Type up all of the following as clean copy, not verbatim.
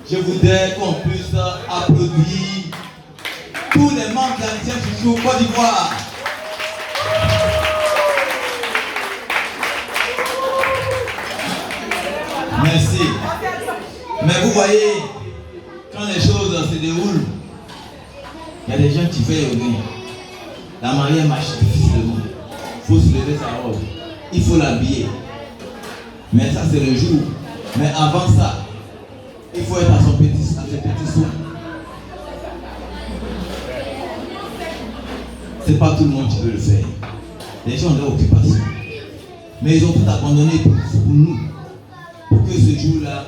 Je voudrais qu'on puisse applaudir tous les membres de la mission Chouchou Côte d'Ivoire. Merci. Mais vous voyez, quand les choses se déroulent, il y a des gens qui veillent au nez. La mariée marche difficilement. Il faut se lever sa robe. Il faut l'habiller. Mais ça, c'est le jour. Mais avant ça, il faut être à ses petits soins. C'est pas tout le monde qui veut le faire. Les gens ont leur occupation. Mais ils ont tout abandonné pour nous. Pour que ce jour-là,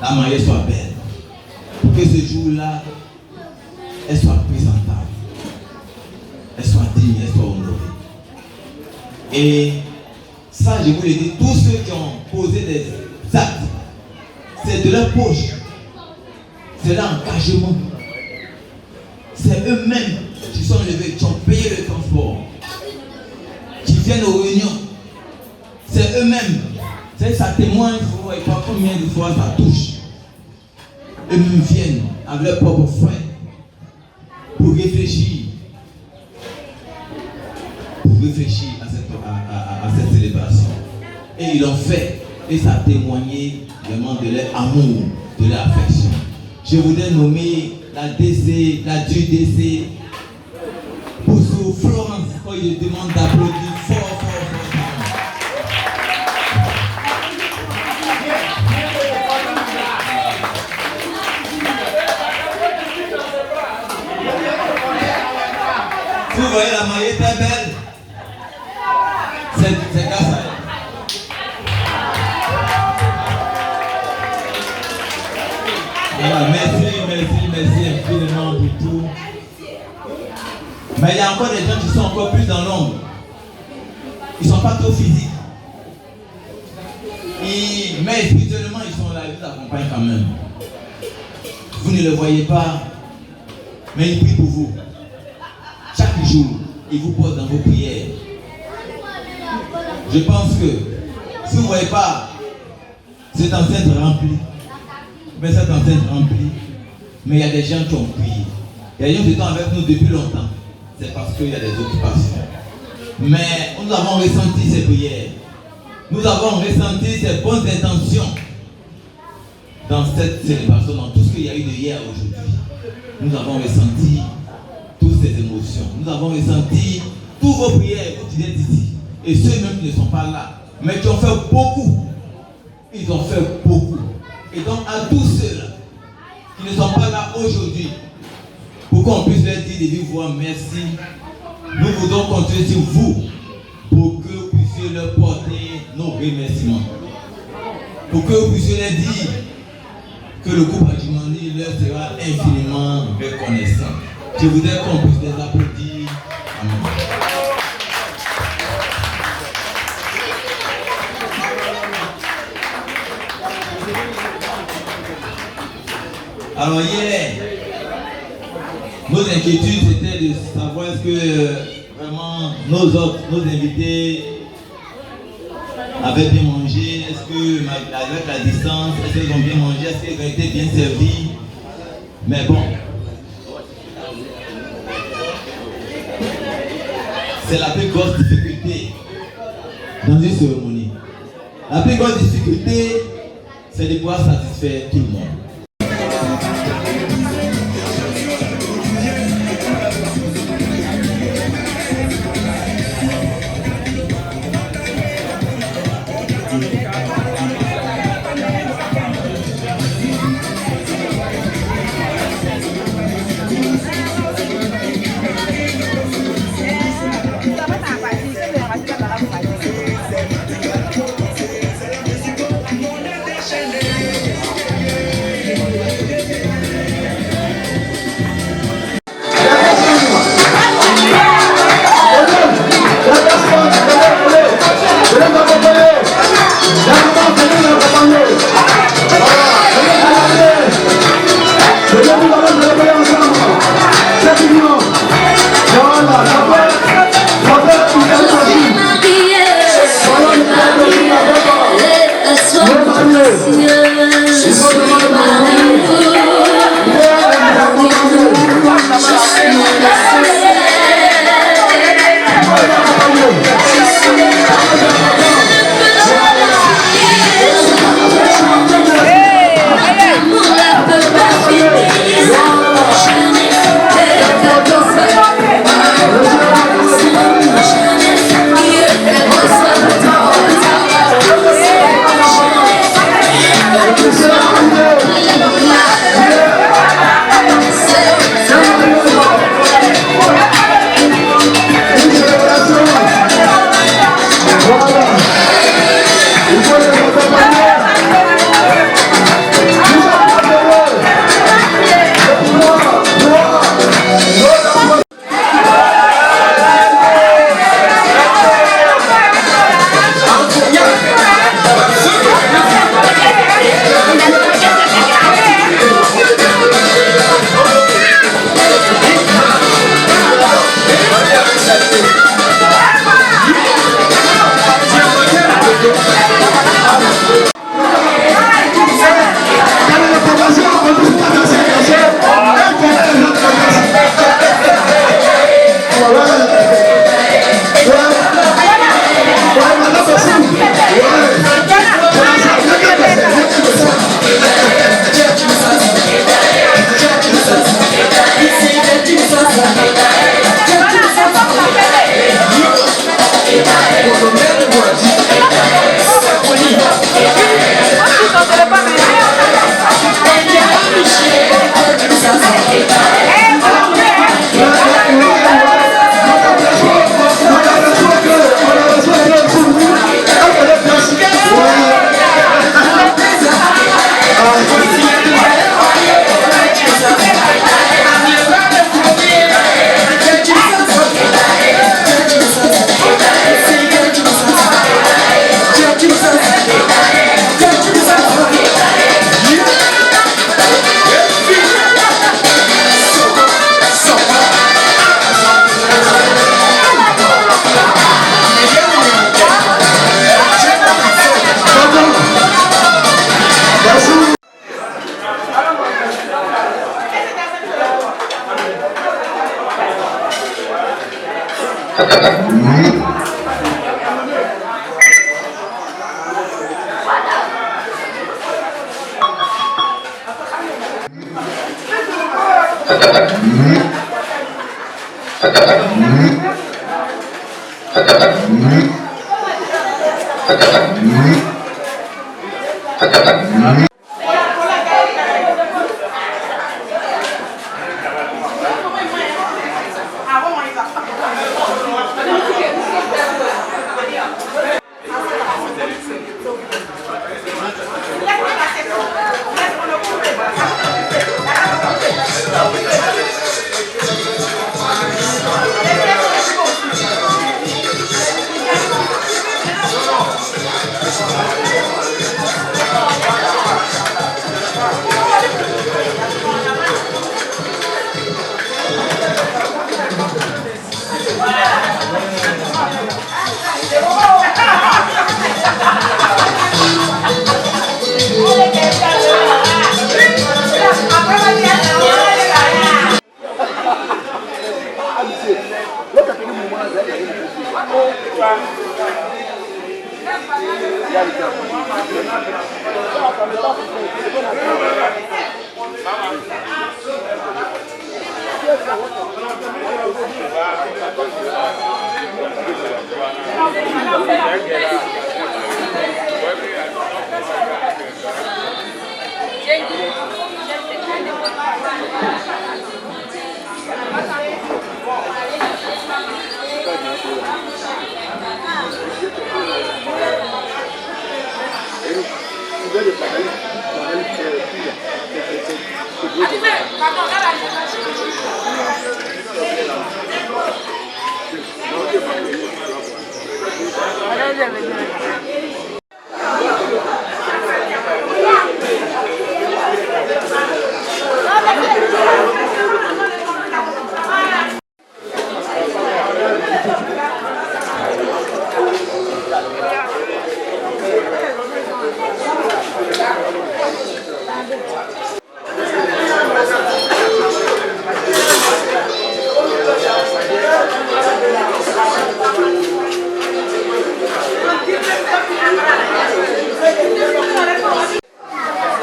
la mariée soit belle. Pour que ce jour-là, elle soit présentable. Elle soit digne, elle soit honorée. Et ça, je vous le dis, tous ceux qui ont posé des actes, c'est de leur poche. C'est leur engagement. C'est eux-mêmes qui sont levés, qui ont payé le transport, qui viennent aux réunions. C'est eux-mêmes. Ça témoigne, vous ne voyez pas combien de fois ça touche. Eux-mêmes viennent avec leurs propres frères pour réfléchir. À cette célébration. Et ils l'ont fait. Et ça a témoigné vraiment de leur amour, de leur affection. Je voudrais nommer la DC, la DUDC, pour Florence, quand il demande d'applaudir fort. Vous voyez la mariée très belle. C'est grâce à elle. Voilà, merci infiniment pour tout. Mais il y a encore des gens qui sont encore plus dans l'ombre. Ils ne sont pas trop physiques. Mais spirituellement, ils sont là, ils vous accompagnent quand même. Vous ne le voyez pas, mais ils prient pour vous. Chaque jour, ils vous portent dans vos prières. Je pense que si vous ne voyez pas cette enceinte remplie, mais cette enceinte remplie, mais il y a des gens qui ont prié. Il y a des gens qui sont avec nous depuis longtemps. C'est parce qu'il y a des occupations. Mais nous avons ressenti ces prières. Nous avons ressenti ces bonnes intentions dans cette célébration, dans tout ce qu'il y a eu de hier à aujourd'hui. Nous avons ressenti toutes ces émotions. Nous avons ressenti toutes vos prières, vous qui êtes ici. Et ceux-mêmes qui ne sont pas là, mais qui ont fait beaucoup. Ils ont fait beaucoup. Et donc à tous ceux-là qui ne sont pas là aujourd'hui, pour qu'on puisse leur dire de vive voix merci, nous voudrons continuer sur vous pour que vous puissiez leur porter nos remerciements. Pour que vous puissiez leur dire que le groupe Adjumani leur sera infiniment reconnaissant. Je voudrais qu'on puisse les applaudir. Amen. Alors hier, nos inquiétudes c'était de savoir est-ce que vraiment nos invités avaient bien mangé, est-ce que avec la distance, est-ce qu'ils ont bien mangé, est-ce qu'ils ont été bien servis. Mais bon, c'est la plus grosse difficulté dans une cérémonie. La plus grande difficulté, c'est de pouvoir satisfaire tout le monde.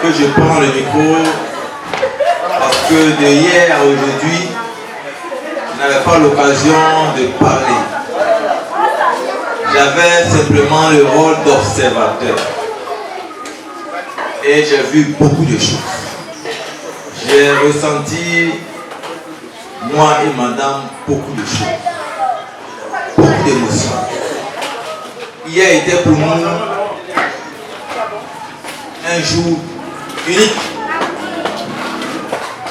Que je prends le micro parce que de hier à aujourd'hui, je n'avais pas l'occasion de parler. J'avais simplement le rôle d'observateur. Et j'ai vu beaucoup de choses. J'ai ressenti, moi et madame, beaucoup de choses. Beaucoup d'émotions. Hier était pour nous un jour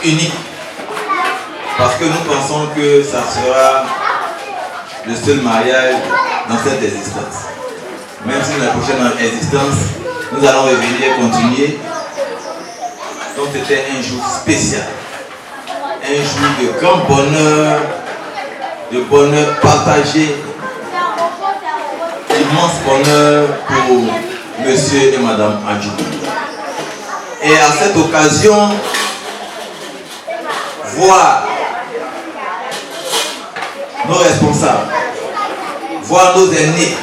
unique, parce que nous pensons que ça sera le seul mariage dans cette existence. Même si dans la prochaine existence, nous allons revenir continuer. Donc c'était un jour spécial, un jour de grand bonheur, de bonheur partagé, immense bonheur pour monsieur et madame Adjou. Et à cette occasion, voir nos responsables, voir nos aînés,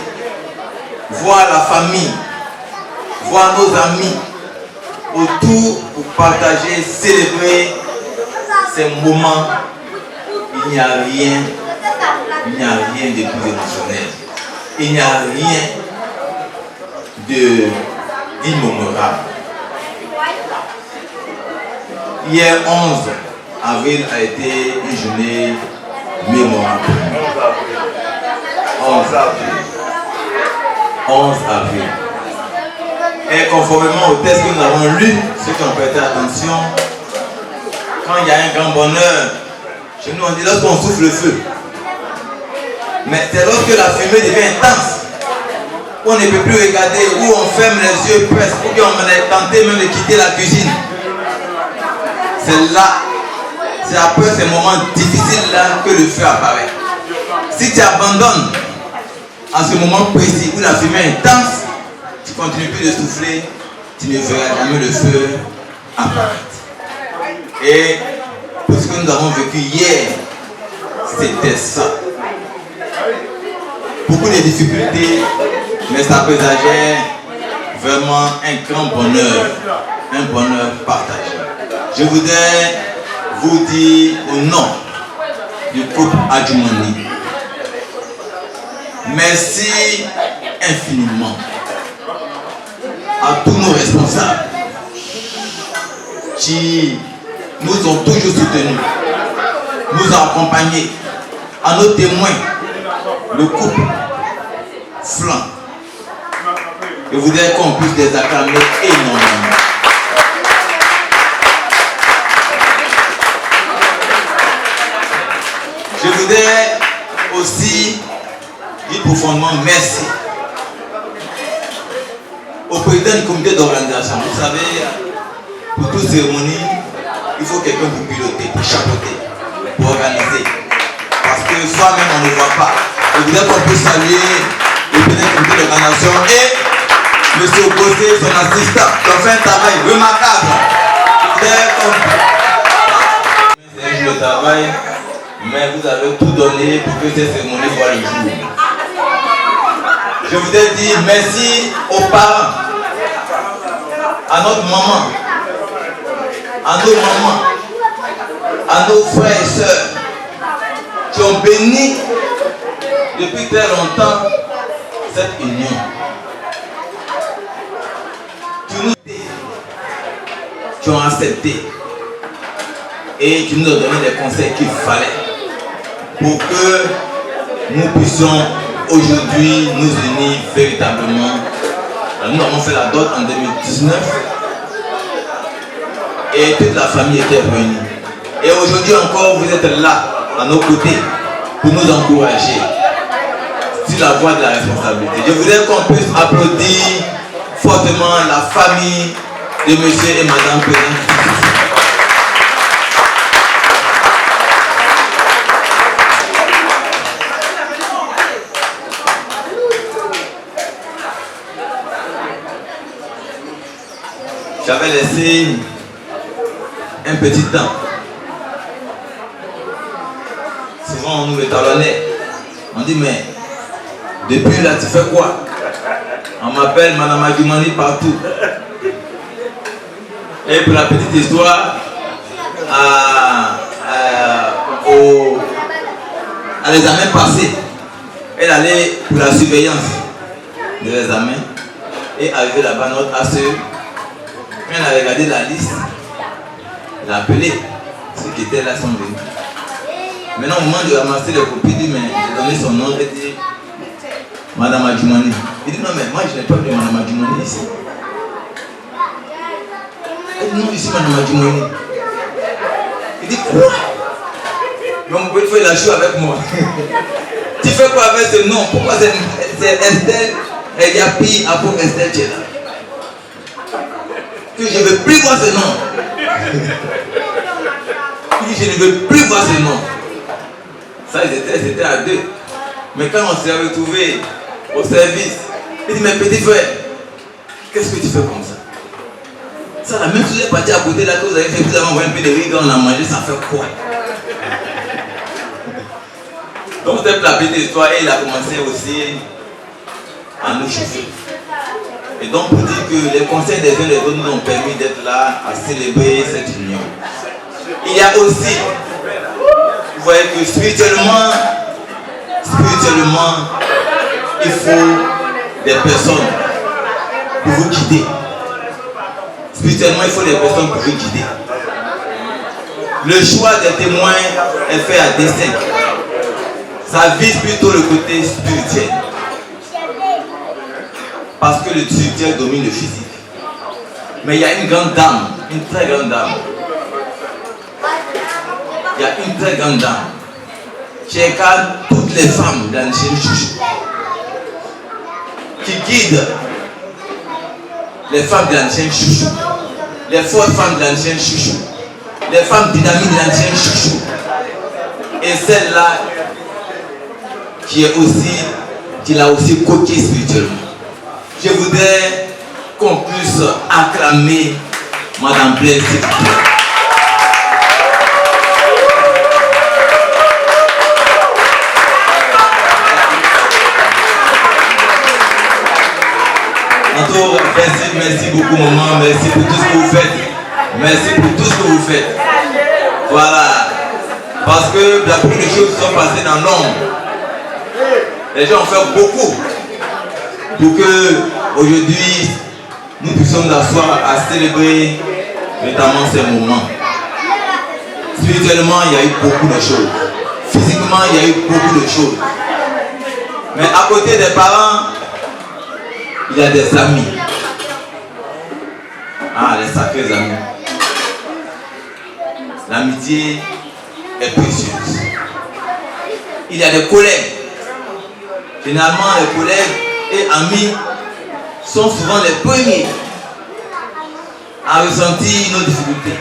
voir la famille, voir nos amis autour pour partager, célébrer ces moments, il n'y a rien de plus émotionnel. Il n'y a rien d'immémorable. Hier 11 avril a été une journée mémorable. 11 avril. Et conformément au texte que nous avons lu, ceux qui ont prêté attention, quand il y a un grand bonheur, chez nous on dit lorsqu'on souffle le feu. Mais c'est lorsque la fumée devient intense, où on ne peut plus regarder, où on ferme les yeux presque, où on est tenté même de quitter la cuisine. C'est là, c'est après ces moments difficiles-là que le feu apparaît. Si tu abandonnes en ce moment précis où la fumée est intense, tu ne continues plus de souffler, tu ne verras jamais le feu apparaître. Et pour ce que nous avons vécu hier, c'était ça. Beaucoup de difficultés, mais ça présageait vraiment un grand bonheur partagé. Je voudrais vous dire au nom du couple Adjoumani, merci infiniment à tous nos responsables qui nous ont toujours soutenus, nous ont accompagnés, à nos témoins, le couple Flan. Je voudrais qu'on puisse les acclamer énormément. Je voudrais aussi dire profondément merci au président du comité d'organisation. Vous savez, pour toute cérémonie, il faut quelqu'un pour piloter, pour chapeauter, pour organiser. Parce que soi-même, on ne voit pas. Je voudrais qu'on puisse saluer le président du comité d'organisation et M. Oposé, son assistant, qui ont fait un travail remarquable. C'est un jour de travail. Mais vous avez tout donné pour que cette cérémonie voit le jour. Je voudrais dire merci aux parents, à notre maman, à nos mamans, à nos frères et sœurs qui ont béni depuis très longtemps cette union. Qui ont accepté et qui nous ont donné les conseils qu'il fallait pour que nous puissions aujourd'hui nous unir véritablement. Alors, nous avons fait la dot en 2019 et toute la famille était réunie. Et aujourd'hui encore, vous êtes là, à nos côtés, pour nous encourager sur la voie de la responsabilité. Je voudrais qu'on puisse applaudir fortement la famille de monsieur et madame Président. J'avais laissé un petit temps. Souvent on nous étalonnait. On dit mais depuis là tu fais quoi? On m'appelle Madame Adjumani partout. Et pour la petite histoire, à l'examen passé, elle allait pour la surveillance de l'examen et arrivée là-bas, notre ACE, quand elle a regardé la liste, elle a appelé ceux qui étaient là sont venus. Maintenant, au moment de ramasser les copies, il dit mais j'ai donné son nom, elle dit Madame Adjumani. Il dit non mais moi je n'ai pas de Madame Adjumani ici. Non, ici, Madame Adjumani. Il dit quoi? Mais mon petit frère, il a joué avec moi. Tu fais quoi avec ce nom? Pourquoi c'est Estelle et Yapi pour Estelle qui est là? Que je ne veux plus voir ce nom. Il dit je ne veux plus voir ce nom. Ça, c'était à deux. Mais quand on s'est retrouvés au service, il dit mais petit frère, qu'est-ce que tu fais comme ça? Ça, la même chose est partie à côté là que vous avez fait, vous avez envoyé un peu de riz, on a mangé, ça fait quoi? Donc c'était la petite histoire et il a commencé aussi à nous chauffer. Et donc pour dire que les conseils des uns et des autres nous ont permis d'être là à célébrer cette union. Il y a aussi, vous voyez que spirituellement, il faut des personnes pour vous guider. Spirituellement, il faut des personnes pour vous guider. Le choix des témoins est fait à dessein. Ça vise plutôt le côté spirituel. Parce que le spirituel domine le physique. Mais il y a une grande dame, une très grande dame. Il y a une très grande dame qui écarte toutes les femmes dans le chouchou, qui guide les femmes de l'ancien chouchou, les fortes femmes de l'ancien chouchou, les femmes dynamiques de l'ancien chouchou, et celle-là qui l'a aussi coquée spirituellement. Je voudrais qu'on puisse acclamer Madame Blaise, s'il vous plaît. Merci beaucoup maman, merci pour tout ce que vous faites. Merci pour tout ce que vous faites. Voilà. Parce que la plupart des choses sont passées dans l'ombre. Les gens ont fait beaucoup pour que aujourd'hui nous puissions nous asseoir à célébrer notamment ces moments. Spirituellement, il y a eu beaucoup de choses. Physiquement, il y a eu beaucoup de choses. Mais à côté des parents, il y a des amis. Ah, les sacrés amis. L'amitié est précieuse. Il y a des collègues. Généralement, les collègues et amis sont souvent les premiers à ressentir nos difficultés.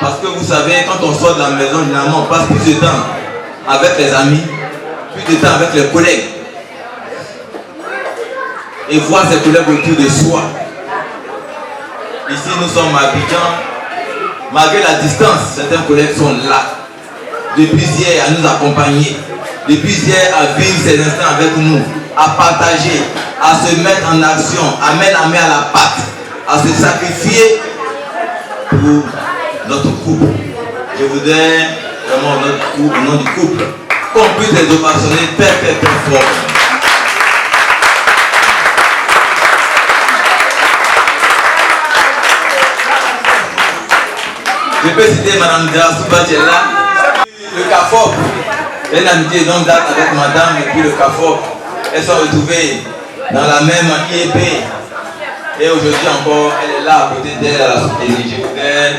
Parce que vous savez, quand on sort de la maison, généralement, on passe plus de temps avec les amis, plus de temps avec les collègues. Et voir ses collègues autour de soi. Ici, nous sommes à Abidjan. Malgré la distance, certains collègues sont là. Depuis hier, à nous accompagner. Depuis hier, à vivre ces instants avec nous. à partager, à se mettre en action, à mettre la main à la pâte, à se sacrifier pour notre couple. Je voudrais vraiment au nom du couple qu'on puisse les ovationner très fort. Je peux citer Madame Souba qui est là. Le CAFOP, elle a amitié longue date avec Madame et puis le CAFOP. Elles sont retrouvées dans la même IEP. Et aujourd'hui encore, elle est là à côté d'elle à la société. Je voudrais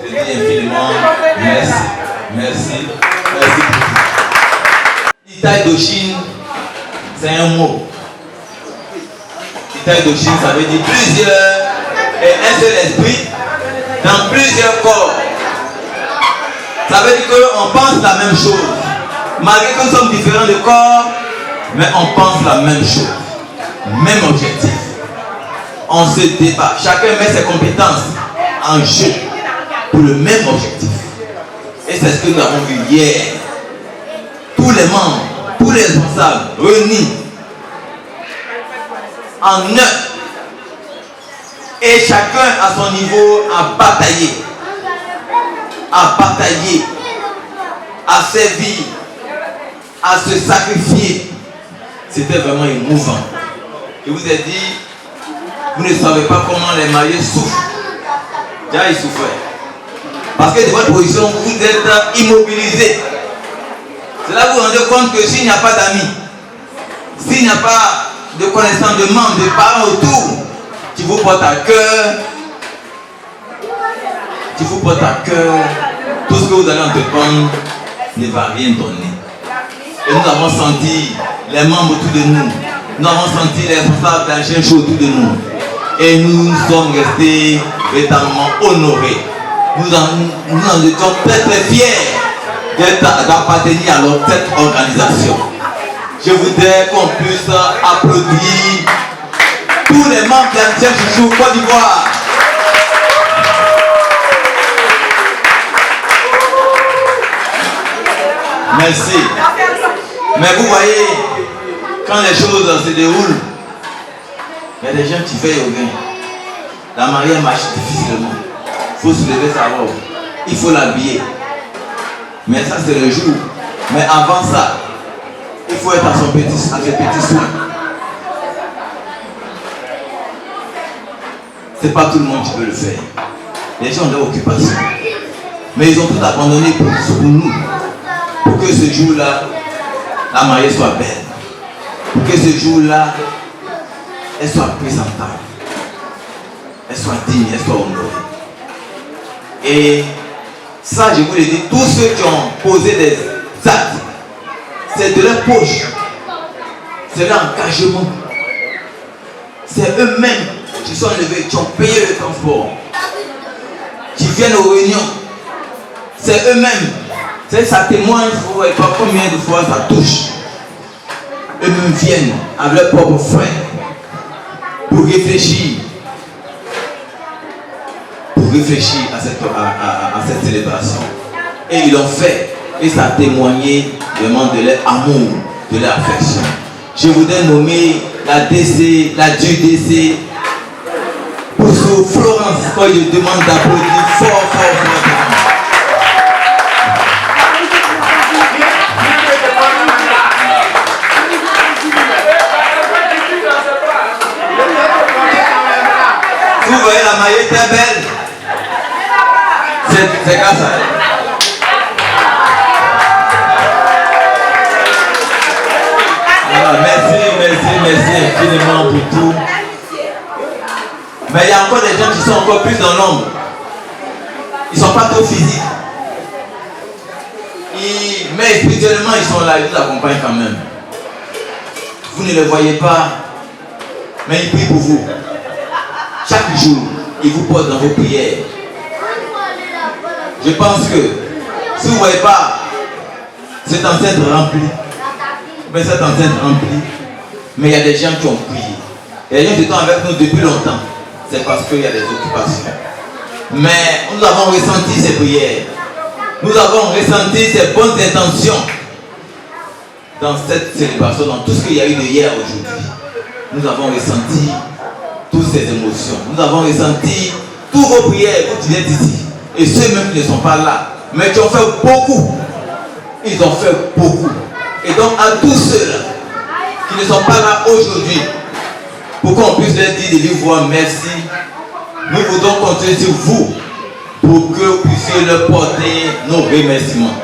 te dire infiniment merci. Merci. Merci. Itai Doshin, c'est un mot. Itai Doshin, ça veut dire plusieurs et un seul esprit dans plusieurs corps. Ça veut dire qu'on pense la même chose. Malgré que nous sommes différents de corps, mais on pense la même chose. Même objectif. On se débat. Chacun met ses compétences en jeu pour le même objectif. Et c'est ce que nous avons vu hier. Tous les membres, tous les responsables réunis en neuf. Et chacun à son niveau a bataillé. À batailler, à servir, à se sacrifier. C'était vraiment émouvant. Je vous ai dit, vous ne savez pas comment les mariés souffrent. Déjà, ils souffraient. Parce que de votre position, vous êtes immobilisés. C'est là que vous vous rendez compte que s'il n'y a pas d'amis, s'il n'y a pas de connaissance, de membres, de parents autour, qui vous portent à cœur, il faut porter à cœur tout ce que vous allez entreprendre ne va rien donner. Et nous avons senti les membres autour de nous. Nous avons senti les responsables d'Angers Show autour de nous. Et nous sommes restés véritablement honorés. Nous en étions très fiers d'appartenir à cette organisation. Je voudrais qu'on puisse applaudir tous les membres d'Angers Show Côte d'Ivoire. Merci. Mais vous voyez, quand les choses se déroulent, il y a des gens qui veillent au gain. La mariée marche difficilement. Il faut se lever sa robe. Il faut l'habiller. Mais ça, c'est le jour. Mais avant ça, il faut être à ses petits soins. C'est pas tout le monde qui peut le faire. Les gens ont leur occupation. Mais ils ont tout abandonné pour nous. Pour que ce jour-là, la mariée soit belle. Pour que ce jour-là, elle soit présentable. Elle soit digne, elle soit honorée. Et ça, je vous le dis, tous ceux qui ont posé des actes, c'est de leur poche. C'est leur engagement. C'est eux-mêmes qui sont levés, qui ont payé le transport, qui viennent aux réunions. C'est eux-mêmes. Ça témoigne, vous voyez pas combien de fois ça touche. Eux-mêmes viennent avec leurs propres frères pour réfléchir. À cette célébration. Et ils l'ont fait. Et ça a témoigné vraiment de leur amour, de leur affection. Je voudrais nommer la DC, la DUDC, pour Florence, quand je demande d'applaudir fort. Vous voyez, la mariée est très belle. C'est grâce à elle. Alors, merci infiniment pour tout. Mais il y a encore des gens qui sont encore plus dans l'ombre. Ils ne sont pas trop physiques. Mais spirituellement, ils sont là, ils vous accompagnent quand même. Vous ne les voyez pas, mais ils prient pour vous. Chaque jour, ils vous portent dans vos prières. Je pense que si vous ne voyez pas cette enceinte remplie, mais il y a des gens qui ont prié. Il y a des gens qui sont avec nous depuis longtemps. C'est parce qu'il y a des occupations. Mais nous avons ressenti ces prières. Nous avons ressenti ces bonnes intentions dans cette célébration, dans tout ce qu'il y a eu de hier à aujourd'hui, nous avons ressenti toutes ces émotions. Nous avons ressenti toutes vos prières, vous qui êtes ici. Et ceux même qui ne sont pas là, mais qui ont fait beaucoup. Ils ont fait beaucoup. Et donc à tous ceux-là qui ne sont pas là aujourd'hui, pour qu'on puisse leur dire de vive voix merci, nous voudrons compter sur vous pour que vous puissiez leur porter nos remerciements.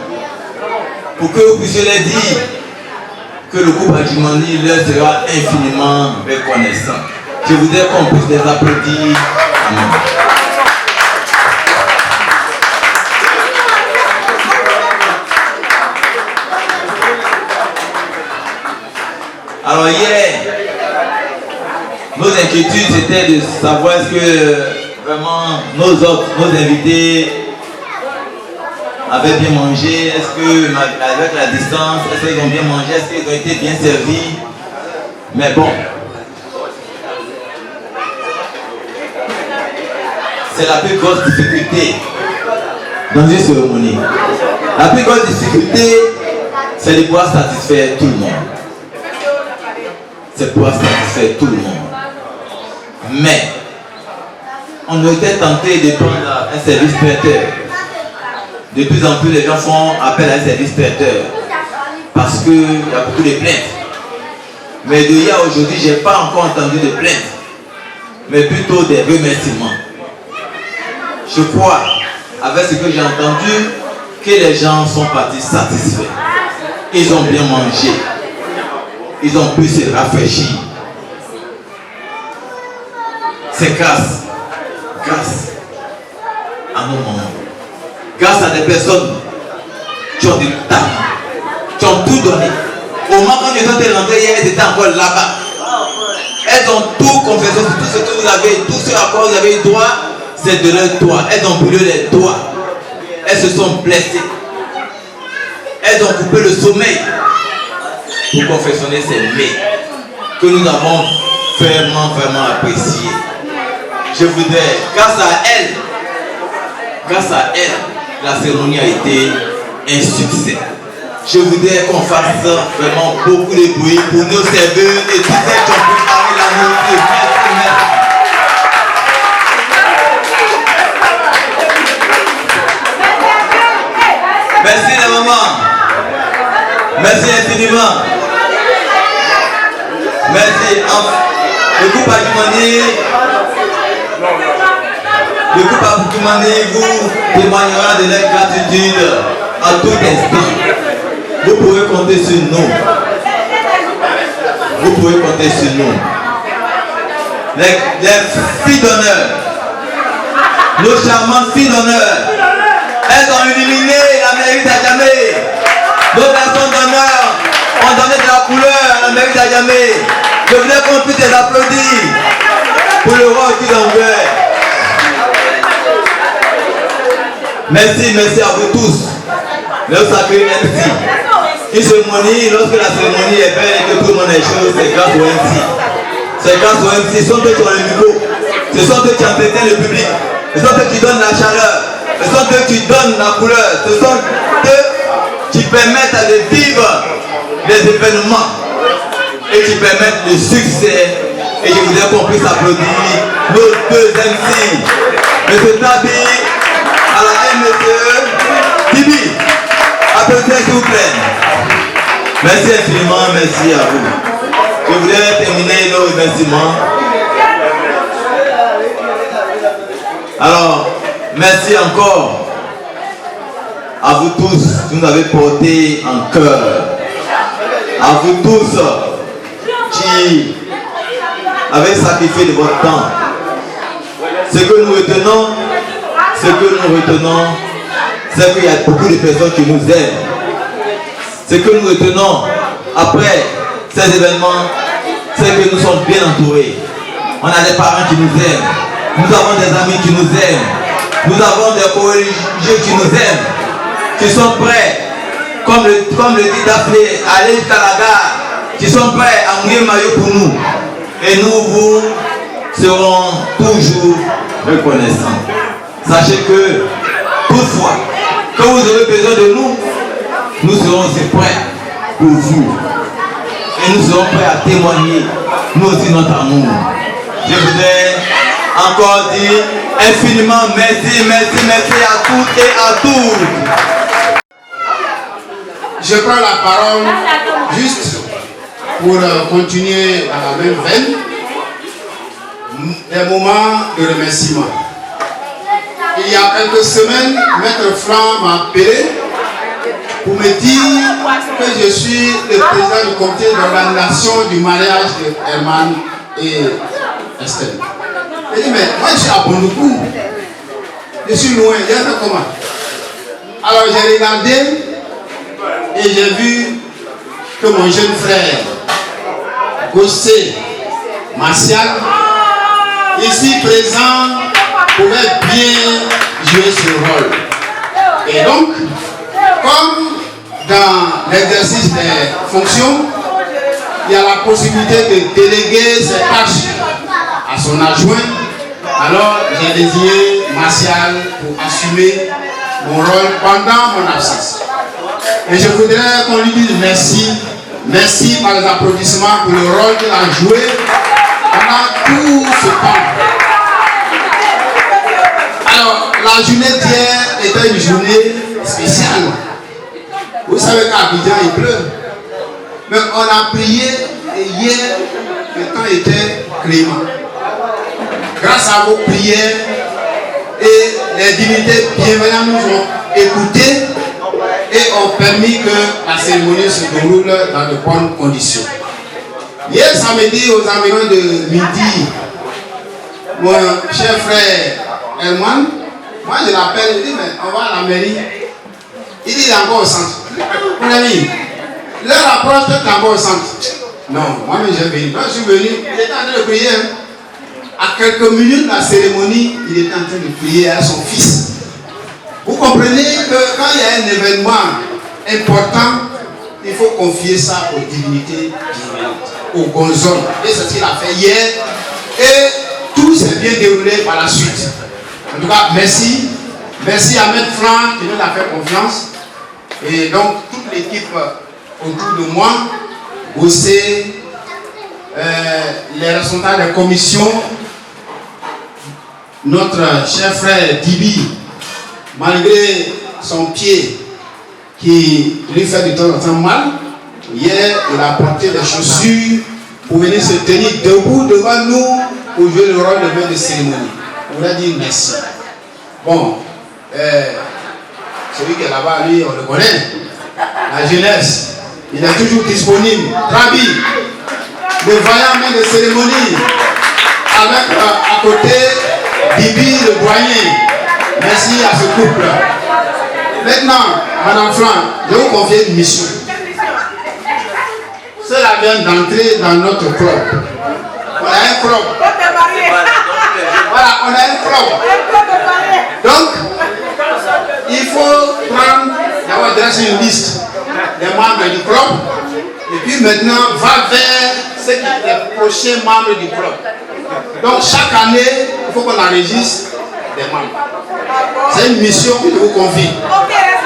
Pour que vous puissiez leur dire que le groupe Adjumani leur sera infiniment reconnaissant. Je voudrais qu'on puisse les applaudir. Amen. Alors hier, nos inquiétudes c'était de savoir est-ce que vraiment nos invités avaient bien mangé, est-ce que avec la distance, est-ce qu'ils ont bien mangé, est-ce qu'ils ont été bien servis. Mais bon, c'est la plus grosse difficulté dans une cérémonie. La plus grosse difficulté, c'est de pouvoir satisfaire tout le monde. C'est pouvoir satisfaire tout le monde. Mais, on était tenté de prendre un service traiteur. De plus en plus, les gens font appel à un service traiteur. Parce qu'il y a beaucoup de plaintes. Mais de hier à aujourd'hui, je n'ai pas encore entendu de plaintes. Mais plutôt des remerciements. Je crois, avec ce que j'ai entendu, que les gens sont partis satisfaits. Ils ont bien mangé. Ils ont pu se rafraîchir. C'est grâce à nos moments. Grâce à des personnes qui ont du talent, qui ont tout donné. Au moment où ils ont été rentrés hier, elles étaient encore là-bas. Elles ont tout confessé, tout ce que vous avez, tout ce à quoi vous avez eu droit, c'est de leurs doigts. Elles ont brûlé les doigts. Elles se sont blessées. Elles ont coupé le sommeil pour confectionner ces mets que nous avons vraiment appréciés. Je voudrais, grâce à elle, la cérémonie a été un succès. Je voudrais qu'on fasse vraiment beaucoup de bruit pour nos serveurs et tous ceux qui ont préparé la nourriture. Merci la maman. Merci infiniment. Merci. Le groupe Adjumani vous témoignera de leur gratitude à tout instant. Vous pouvez compter sur nous. Vous pouvez compter sur nous. Les filles d'honneur, nos charmantes filles d'honneur, elles ont illuminé la mairie d'Adjamé. Nos personnes d'honneur ont donné de la couleur à la mairie d'Adjamé. Je voulais qu'on puisse les applaudir pour le roi qui l'envers. Merci à vous tous. Le sacré MC. Une cérémonie, lorsque la cérémonie est belle et que tout le monde est chaud, c'est grâce au MC. C'est grâce au MC. Ce sont eux qui ont le micro. Ce sont eux qui entretiennent le public. Ce sont eux qui donnent la chaleur. Ce sont eux qui donnent la couleur. Ce sont eux qui permettent de vivre les événements et qui permettent le succès. Et je voudrais qu'on puisse applaudir nos deux MC. M. Tabi à la MSE, Tibi. Applaudissez s'il vous plaît. Merci infiniment, merci à vous. Je voulais terminer nos remerciements. Alors, merci encore à vous tous qui nous avez porté en cœur. À vous tous qui avez sacrifié de votre temps. Ce que nous retenons, c'est qu'il y a beaucoup de personnes qui nous aiment. Ce que nous retenons après ces événements, c'est que nous sommes bien entourés. On a des parents qui nous aiment. Nous avons des amis qui nous aiment. Nous avons des co-religieux qui nous aiment. Qui sont prêts, comme le dit Daphné, à aller jusqu'à la gare. Qui sont prêts à mourir maillot pour nous. Et nous vous serons toujours reconnaissants. Sachez que toutefois que vous aurez besoin de nous, nous serons aussi prêts pour vous. Et nous serons prêts à témoigner, nous aussi, notre amour. Je voudrais encore dire infiniment merci, merci, merci à toutes et à tous. Je prends la parole juste pour continuer dans la même veine. Des moments de remerciement. Il y a quelques semaines, Maître Franc m'a appelé pour me dire que je suis le président du comité d'organisation du mariage de Herman et Estelle. Il dit, mais moi je suis à Bondoukou, je suis loin, il y a comment? Alors j'ai regardé et j'ai vu que mon jeune frère, Gossé Martial, ici présent, pouvait bien jouer ce rôle. Et donc, comme dans l'exercice des fonctions, il y a la possibilité de déléguer ses tâches à son adjoint, alors j'ai désigné Martial pour assumer mon rôle pendant mon absence. Et je voudrais qu'on lui dise merci, merci par les applaudissements pour le rôle qu'il a joué pendant tout ce temps. Alors, la journée d'hier était une journée spéciale. Vous savez qu'à Abidjan, il pleut. Mais on a prié et hier, le temps était clément. Grâce à vos prières et les divinités bienveillantes nous ont écoutés et ont permis que la cérémonie se déroule dans de bonnes conditions. Hier samedi, aux environs de midi, mon cher frère Herman, moi je l'appelle, je dis mais on va à la mairie. Il dit il est encore au centre. Mon ami, l'heure approche, tu es encore au centre. Non, moi-même j'ai venu. Quand je suis venu, il était en train de prier. À quelques minutes de la cérémonie, il était en train de prier à son fils. Vous comprenez que quand il y a un événement important, il faut confier ça aux divinités divines, aux gonzons. Et c'est ce qu'il a fait hier. Et tout s'est bien déroulé par la suite. En tout cas, merci. Merci à Maître Franc qui nous a fait confiance. Et donc, toute l'équipe autour de moi, Gossé, les responsables des commissions, notre cher frère Dibi, malgré son pied qui lui fait de temps en temps mal, hier il a porté des chaussures pour venir se tenir debout devant nous pour jouer le rôle de maître de cérémonie. On lui a dit merci. Bon, celui qui est là-bas, lui, on le connaît. La jeunesse, il est toujours disponible. Rabi, le vaillant maître de cérémonie, avec à côté Bibi, le doyen. Merci à ce couple. Maintenant, Madame Franc, je vais vous confier une mission. Cela vient d'entrer dans notre club. On a un club. Voilà, on a un club. Donc, il faut prendre, d'abord dresser une liste des membres du club. Et puis maintenant, va vers les prochains membres du club. Donc, chaque année, il faut qu'on enregistre des membres. C'est une mission que je vous confie.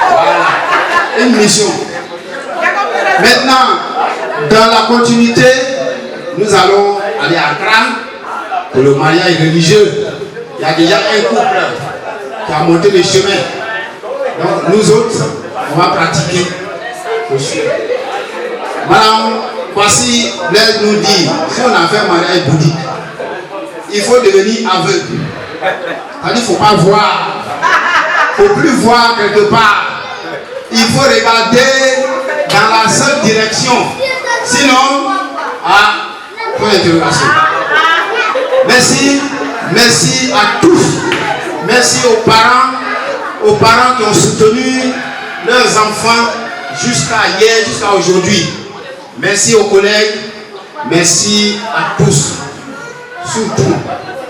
Voilà, une mission. Maintenant, dans la continuité, nous allons aller à Accra pour le mariage religieux. Il y a déjà un couple qui a monté le chemin. Donc, nous autres, on va pratiquer. Madame, voici, Blaise nous dit, si on a fait un mariage bouddhique, il faut devenir aveugle. C'est-à-dire qu'il ne faut pas voir. Il ne faut plus voir quelque part. Il faut regarder dans la seule direction. Sinon, point d'interrogation. Merci, merci à tous. Merci aux parents qui ont soutenu leurs enfants jusqu'à hier, jusqu'à aujourd'hui. Merci aux collègues. Merci à tous. Surtout,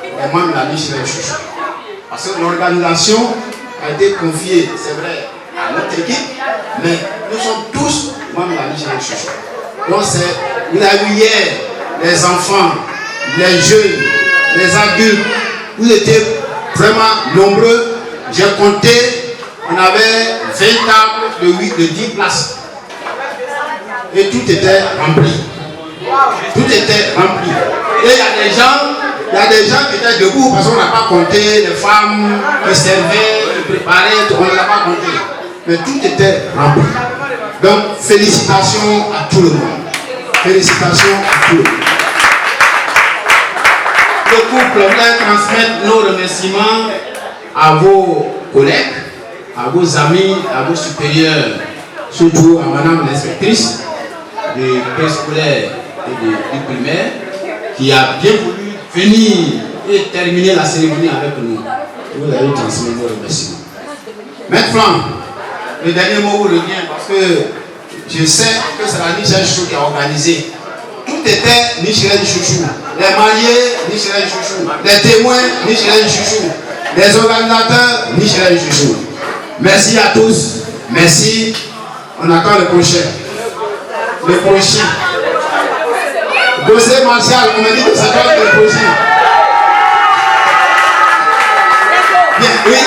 les membres de la niche des chouchous. Parce que l'organisation a été confiée, c'est vrai, à notre équipe, mais nous sommes tous membres de la niche des chouchous. Donc, vous avez vu hier, les enfants, les jeunes, les adultes, vous étiez vraiment nombreux. J'ai compté, on avait 20 tables de 10 places. et tout était rempli. Tout était rempli. Et il y a des gens qui étaient debout parce qu'on n'a pas compté les femmes qui servaient, qui préparaient, on ne l'a pas compté. Mais tout était rempli. Donc, félicitations à tout le monde. Félicitations à tout le monde. Le couple voulait transmettre nos remerciements à vos collègues, à vos amis, à vos supérieurs, surtout à madame l'inspectrice du préscolaire et du primaire, qui a bien voulu venir et terminer la cérémonie avec nous. Vous allez transmettre nos remerciements. Maintenant, le dernier mot vous revient parce que je sais que c'est la Michel Chouchou qui a organisé. Tout était Michel Chouchou. Les mariés, Michel Chouchou. Les témoins, Michel Chouchou. Les organisateurs, Michel Chouchou. Merci à tous. Merci. On attend le prochain. Le prochain. José Martial, on m'a dit que c'est toi le prochain. Bien, oui.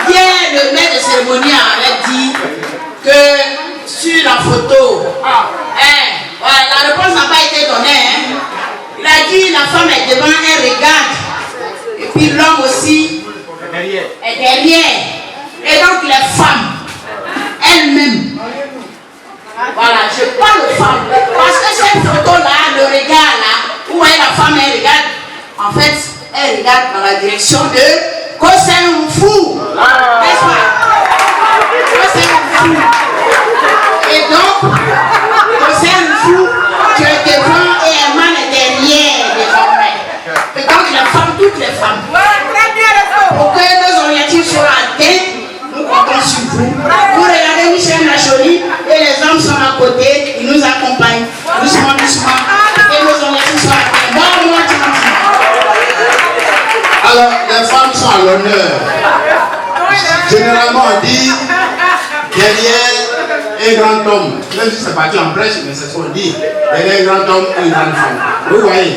Hier, le maître de cérémonie avait dit que sur la photo, la réponse n'a pas été donnée. Il a dit la femme est devant, elle regarde. Et puis l'homme aussi est derrière. Et donc les femmes, elles-mêmes. Voilà, je parle aux femmes. Parce que cette photo-là, le regard là, où est la femme, elle regarde. En fait, elle regarde dans la direction de Kosen Fou. N'est-ce pas? Kosen Fou. Et donc, Kosen Fou, tu es devant et Herman est derrière désormais. Et donc, les femmes, toutes les femmes. Pour que nos objectifs soient atteints, nous comptons sur vous. Vous regardez Michel Nacholi et les hommes sont à côté, ils nous accompagnent. Doucement, doucement. Et nos objectifs soient atteints. Bon, alors, les femmes sont à l'honneur. Généralement, on dit derrière un grand homme, même si c'est parti en prêche, mais c'est ce qu'on dit, derrière un grand homme et une grande femme. Vous voyez,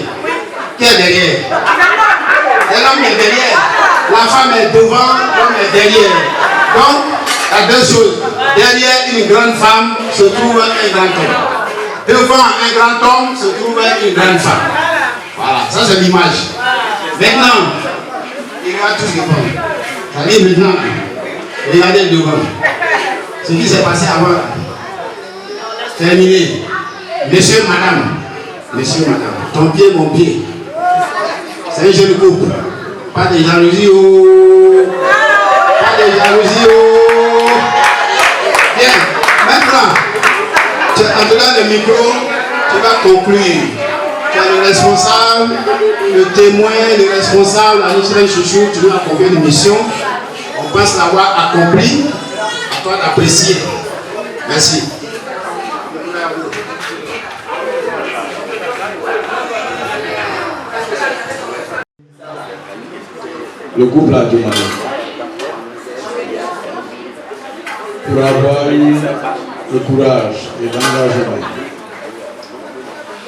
qui est derrière? L'homme est derrière, la femme est devant, l'homme est derrière. Donc, il y a deux choses. Derrière une grande femme se trouve un grand homme. Devant un grand homme se trouve une grande femme. Voilà, ça c'est l'image. Maintenant, il va tous répondre. Ça dit maintenant, regardez devant. Ce qui s'est passé avant, terminé. Monsieur, madame, ton pied, mon pied. C'est un jeune couple. Pas de jalousie, oh. Pas de jalousie, oh. Bien, maintenant, en te donnant le micro, tu vas conclure. Tu es le responsable, le témoin, le responsable, à Michel Chouchou, tu dois accomplir une mission. On pense l'avoir accompli. À toi d'apprécier. Merci. Le couple a demandé pour avoir eu le courage et l'engagement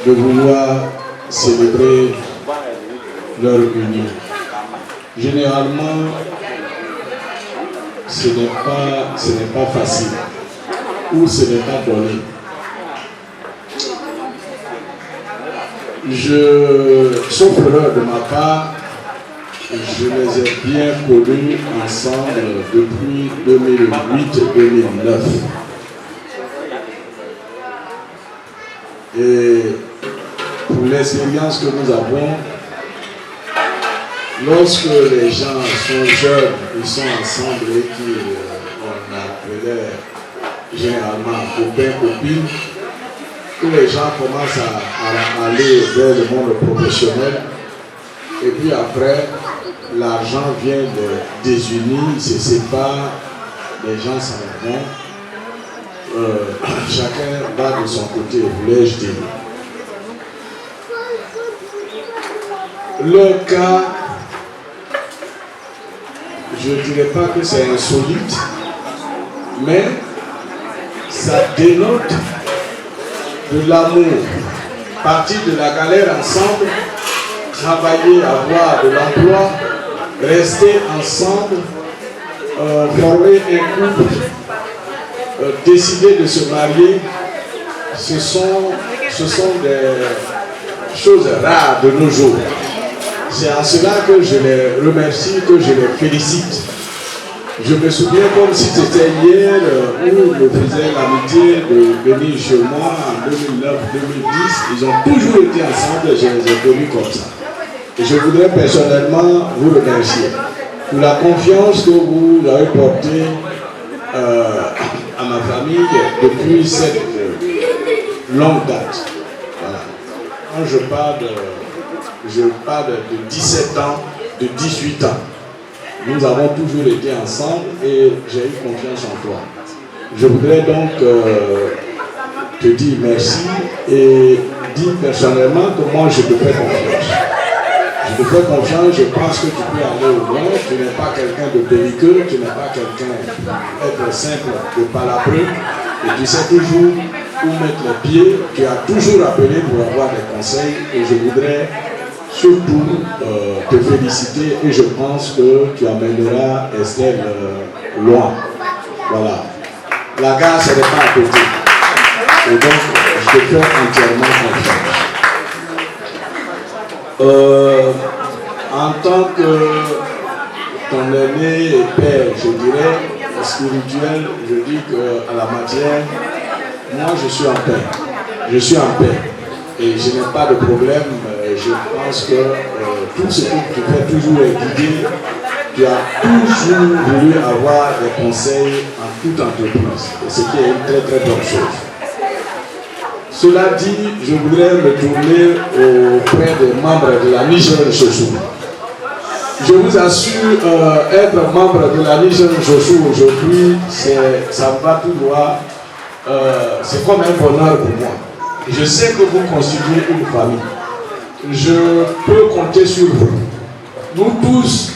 de vouloir célébrer leur union. Généralement, ce n'est pas facile ou ce n'est pas donné. Sauf erreur de ma part, je les ai bien connus ensemble depuis 2008-2009. Et pour l'expérience que nous avons, lorsque les gens sont jeunes, ils sont ensemble et qu'on appelait généralement copains, copines, que les gens commencent à aller vers le monde professionnel et puis après, l'argent vient de désunir, ils se séparent, les gens s'en vont. Chacun va de son côté, voulais-je dire. Le cas, je ne dirais pas que c'est insolite, mais ça dénote de l'amour. Partir de la galère ensemble, travailler, avoir de l'emploi, rester ensemble, former un couple. décidé de se marier, ce sont des choses rares de nos jours. C'est en cela que je les remercie, que je les félicite. Je me souviens comme si c'était hier où ils me faisaient l'amitié de venir chez moi en 2009-2010. Ils ont toujours été ensemble et je les ai connus comme ça. Et je voudrais personnellement vous remercier pour la confiance que vous avez portée à ma famille depuis cette longue date. Voilà. Quand je parle de 17 ans, de 18 ans. Nous avons toujours été ensemble et j'ai eu confiance en toi. Je voudrais donc te dire merci et dire personnellement que moi je te fais confiance. Je te fais confiance, je pense que tu peux aller au loin. Tu n'es pas quelqu'un de belliqueux, tu n'es pas quelqu'un d'être simple, de palabreux. Et tu sais toujours où mettre les pieds. Tu as toujours appelé pour avoir des conseils et je voudrais surtout te féliciter et je pense que tu amèneras Estelle loin. Voilà. La gare, ce n'est pas à côté. Et donc, je te fais entièrement confiance. En tant que ton aîné et père, je dirais, spirituel, je dis qu'à la matière, moi je suis en paix. Je suis en paix. Et je n'ai pas de problème. Je pense que tout ce que tu fais toujours est guidé. Tu as toujours voulu avoir des conseils en toute entreprise. Et ce qui est une très très bonne chose. Cela dit, je voudrais me tourner auprès des membres de la Niger Sossou. Je vous assure, être membre de la Niger Sossou aujourd'hui, ça me va tout droit. C'est comme un bonheur pour moi. Je sais que vous constituez une famille. Je peux compter sur vous. Nous tous,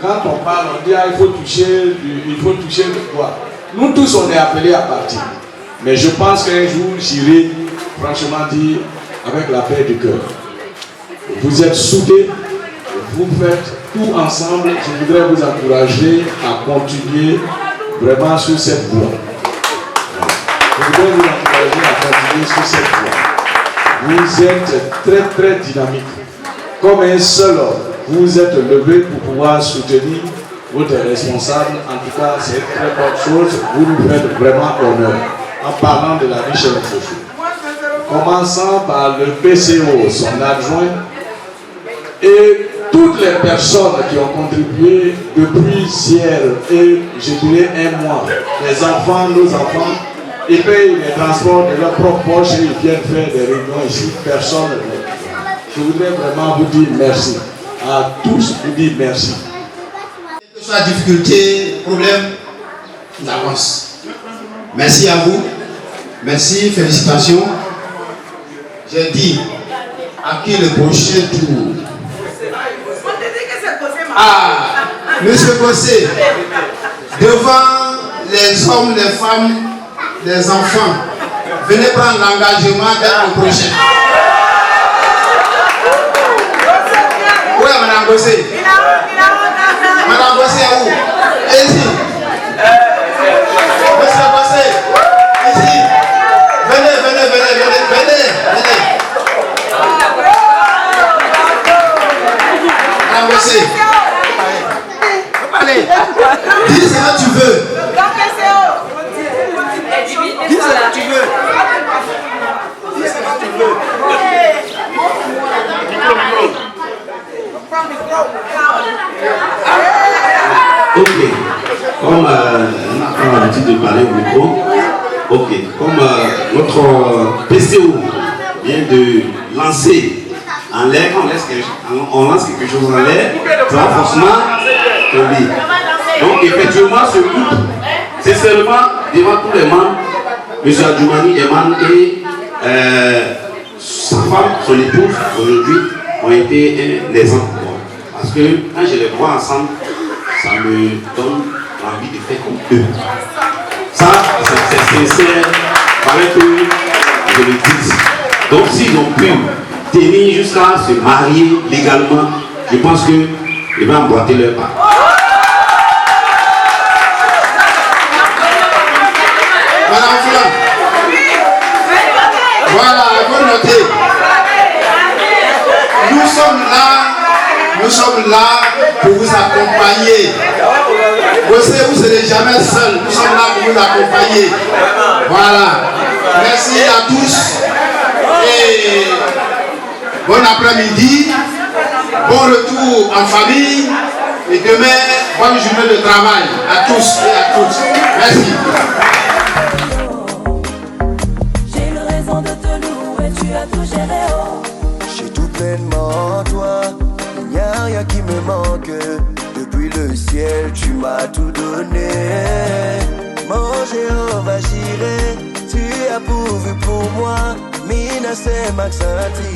quand on parle, on dit il faut toucher le bois. Nous tous, on est appelés à partir. Mais je pense qu'un jour, j'irai franchement dire avec la paix du cœur. Vous êtes soudés, vous faites tout ensemble. Je voudrais vous encourager à continuer vraiment sur cette voie. Je voudrais vous encourager à continuer sur cette voie. Vous êtes très très dynamique. Comme un seul homme, vous êtes levé pour pouvoir soutenir votre responsable. En tout cas, c'est une très bonne chose. Vous nous faites vraiment honneur en parlant de la Niger Sossou. Commençant par le PCO, son adjoint, et toutes les personnes qui ont contribué depuis hier et je dirais un mois. Les enfants, nos enfants, ils payent les transports de leur propre poche et ils viennent faire des réunions ici. Personne ne. Je voudrais vraiment vous dire merci. À tous, vous dire merci. Quelle que soit la difficulté, problème, on avance. Merci à vous. Merci, félicitations. J'ai dit à qui le prochain tour. Ah, monsieur Gossé, devant les hommes, les femmes, les enfants, venez prendre l'engagement d'être le prochain. Où est Madame Gossé? Madame Gossé est où? Ici. Monsieur Gossé, ici. Venez. Madame Gossé. Allez, dis ce que tu veux. Dis ce que tu veux. Dis ce que tu veux. Ok. Comme on a l'habitude de parler au micro, ok. Comme notre PCO vient de lancer en l'air, on lance quelque chose en l'air, ça va forcément tomber. Donc effectivement, ce groupe, c'est seulement devant tous les membres, M. Adjoumani Eman et sa femme, son épouse, aujourd'hui, ont été un exemple pour moi. Parce que quand je les vois ensemble, ça me donne envie de faire comme eux. Ça, c'est sincère, paraît que je le dis. Donc s'ils ont pu tenir jusqu'à se marier légalement, je pense qu'ils vont emboîter leur pas. nous sommes là pour vous accompagner. Vous savez, vous n'êtes jamais seul. Nous sommes là pour vous accompagner. Voilà. Merci à tous. Et bon après-midi. Bon retour en famille. Et demain, bonne journée de travail à tous et à toutes. Merci. J'ai une raison de te louer, tu as tout géré. J'ai tout pleinement en toi. Il n'y a rien qui me manque. Depuis le ciel, tu m'as tout donné. Mon Jéhovah Jireh, tu as pourvu pour moi. Mina c'est Maxanti.